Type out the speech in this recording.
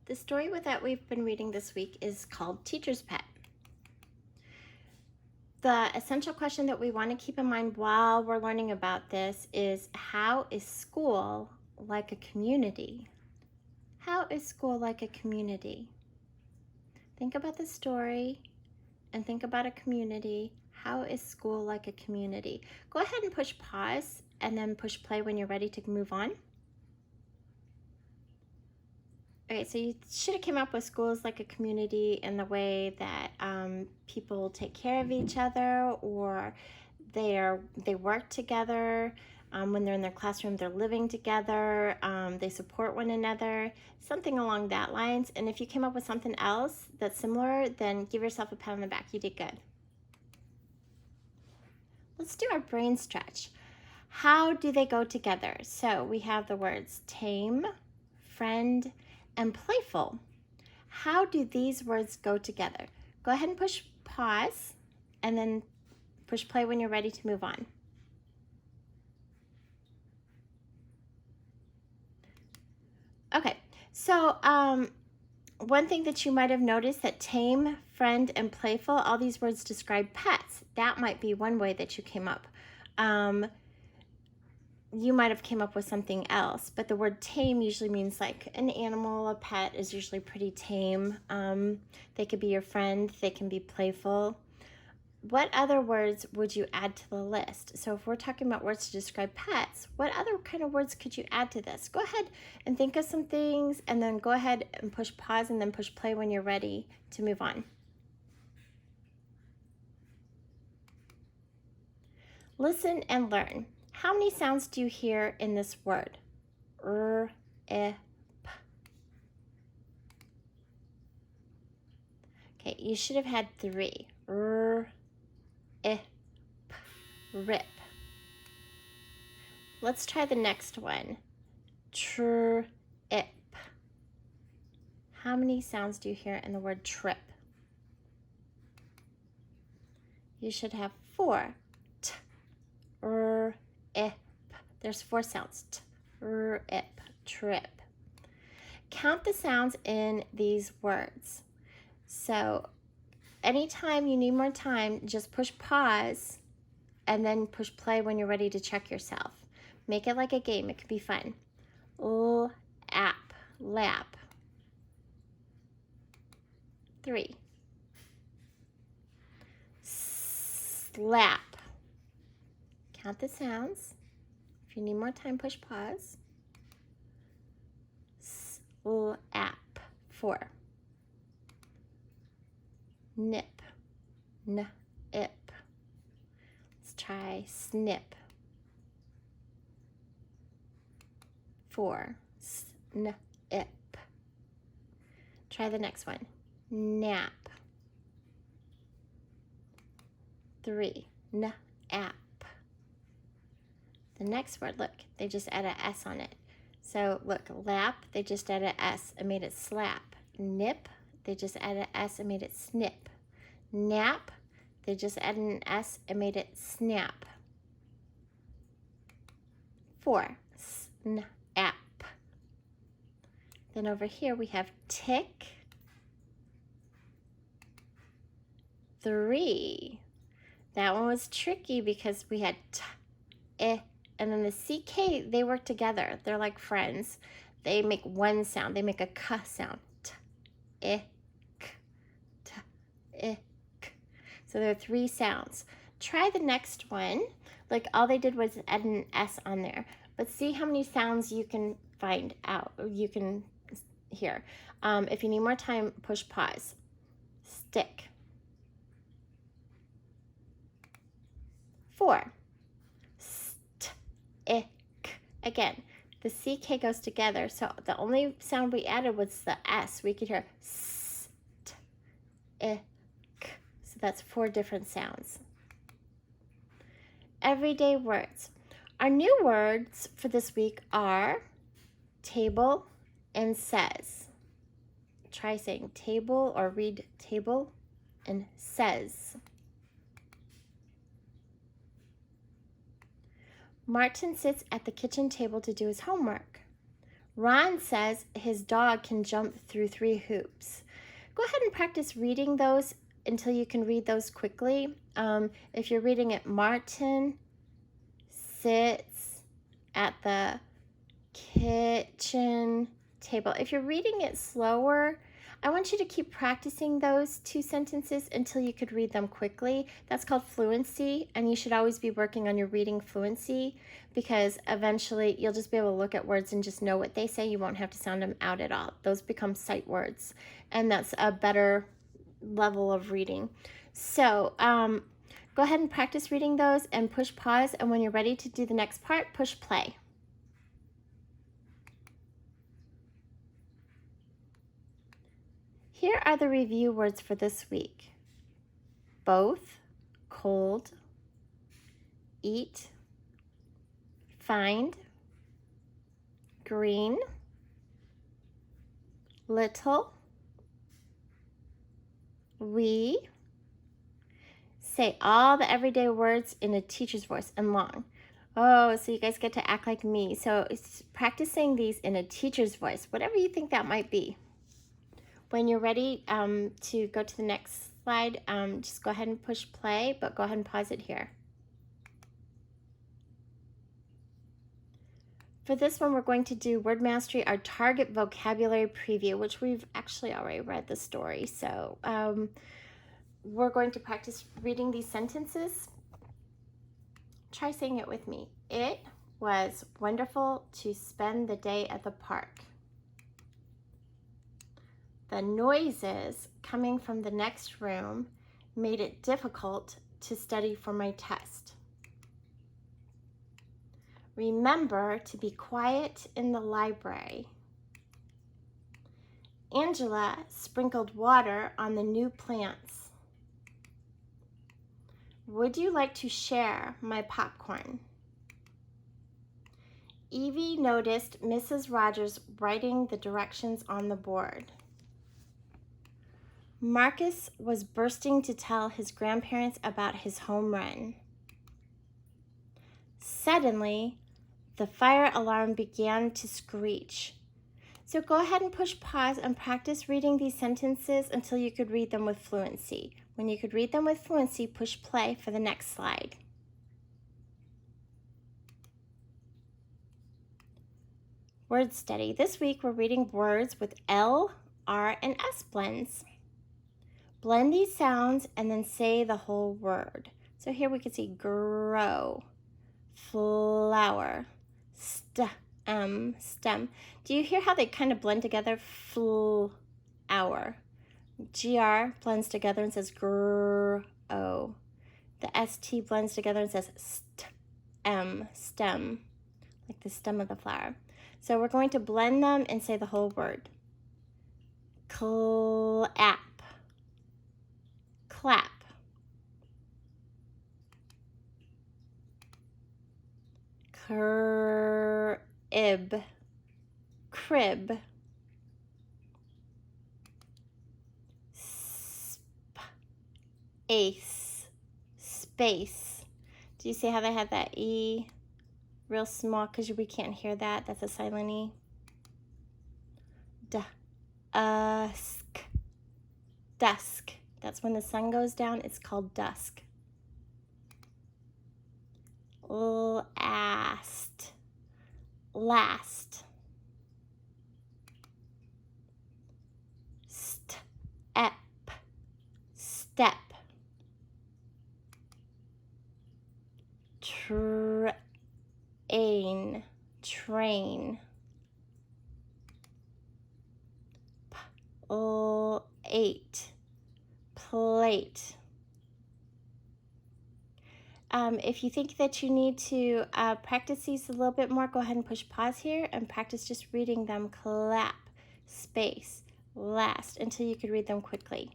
The story that we've been reading this week is called Teacher's Pet. The essential question that we want to keep in mind while we're learning about this is, how is school like a community? How is school like a community? Think about the story and think about a community. How is school like a community? Go ahead and push pause and then push play when you're ready to move on. Okay, so you should have came up with schools like a community in the way that people take care of each other, or they work together. When they're in their classroom, they're living together. They support one another, something along that lines. And if you came up with something else that's similar, then give yourself a pat on the back. You did good. Let's do our brain stretch. How do they go together? So we have the words tame, friend, and playful. How do these words go together? Go ahead and push pause and then push play when you're ready to move on. Okay, so one thing that you might have noticed, that tame, friend, and playful, all these words describe pets. That might be one way that you came up. You might have came up with something else, but the word tame usually means like an animal. A pet is usually pretty tame. They could be your friend. They can be playful. What other words would you add to the list? So if we're talking about words to describe pets, what other kind of words could you add to this? Go ahead and think of some things, and then go ahead and push pause and then push play when you're ready to move on. Listen and learn. How many sounds do you hear in this word? P. Okay, you should have had 3. P, rip. Let's try the next one. Trip. How many sounds do you hear in the word trip? You should have 4. Ip. There's 4 sounds. Trip, trip. Count the sounds in these words. So anytime you need more time, just push pause and then push play when you're ready to check yourself. Make it like a game. It could be fun. App, lap. 3. Slap. Count the sounds. If you need more time, push pause. Slap. 4. Nip. N-ip. Let's try snip. 4. Snip. Try the next one. Nap. 3. Nap. The next word, look, they just add an S on it. So look, lap, they just added an S and made it slap. Nip, they just added an S and made it snip. Nap, they just added an S and made it snap. 4. Snap. Then over here we have tick. 3. That one was tricky because we had t, and then the CK, they work together. They're like friends. They make one sound. They make a k sound. T, k, t, k. So there are 3 sounds. Try the next one. Like all they did was add an S on there. But see how many sounds you can find out. You can hear. If you need more time, push pause. Stick. 4. Ick. Again, the CK goes together, so the only sound we added was the S. We could hear st, ick. So that's 4 different sounds. Everyday words. Our new words for this week are table and says. Try saying table, or read table and says. Martin sits at the kitchen table to do his homework. Ron says his dog can jump through 3 hoops. Go ahead and practice reading those until you can read those quickly. If you're reading it, Martin sits at the kitchen table. If you're reading it slower, I want you to keep practicing those 2 sentences until you could read them quickly. That's called fluency, and you should always be working on your reading fluency because eventually you'll just be able to look at words and just know what they say. You won't have to sound them out at all. Those become sight words, and that's a better level of reading. So go ahead and practice reading those and push pause, and when you're ready to do the next part, push play. Here are the review words for this week. Both, cold, eat, find, green, little, we. Say all the everyday words in a teacher's voice and long. Oh, so you guys get to act like me. So it's practicing these in a teacher's voice, whatever you think that might be. When you're ready to go to the next slide, just go ahead and push play, but go ahead and pause it here. For this one, we're going to do Word Mastery, our target vocabulary preview, which we've actually already read the story. So we're going to practice reading these sentences. Try saying it with me. It was wonderful to spend the day at the park. The noises coming from the next room made it difficult to study for my test. Remember to be quiet in the library. Angela sprinkled water on the new plants. Would you like to share my popcorn? Evie noticed Mrs. Rogers writing the directions on the board. Marcus was bursting to tell his grandparents about his home run. Suddenly, the fire alarm began to screech. So go ahead and push pause and practice reading these sentences until you could read them with fluency. When you could read them with fluency, push play for the next slide. Word study. This week we're reading words with L, R, and S blends. Blend these sounds and then say the whole word. So here we can see grow, flower, stem. Do you hear how they kind of blend together? Flower. GR blends together and says grow. The ST blends together and says stem, like the stem of the flower. So we're going to blend them and say the whole word. Clap. Clap. Crib. Crib. Space. Space. Do you see how they had that E real small because we can't hear that? That's a silent E. Dusk. Dusk. That's when the sun goes down. It's called dusk. Last. Last. Step. Step. Train. Train. Plate. Plate. If you think that you need to practice these a little bit more, go ahead and push pause here and practice just reading them. Clap, space, last, until you could read them quickly.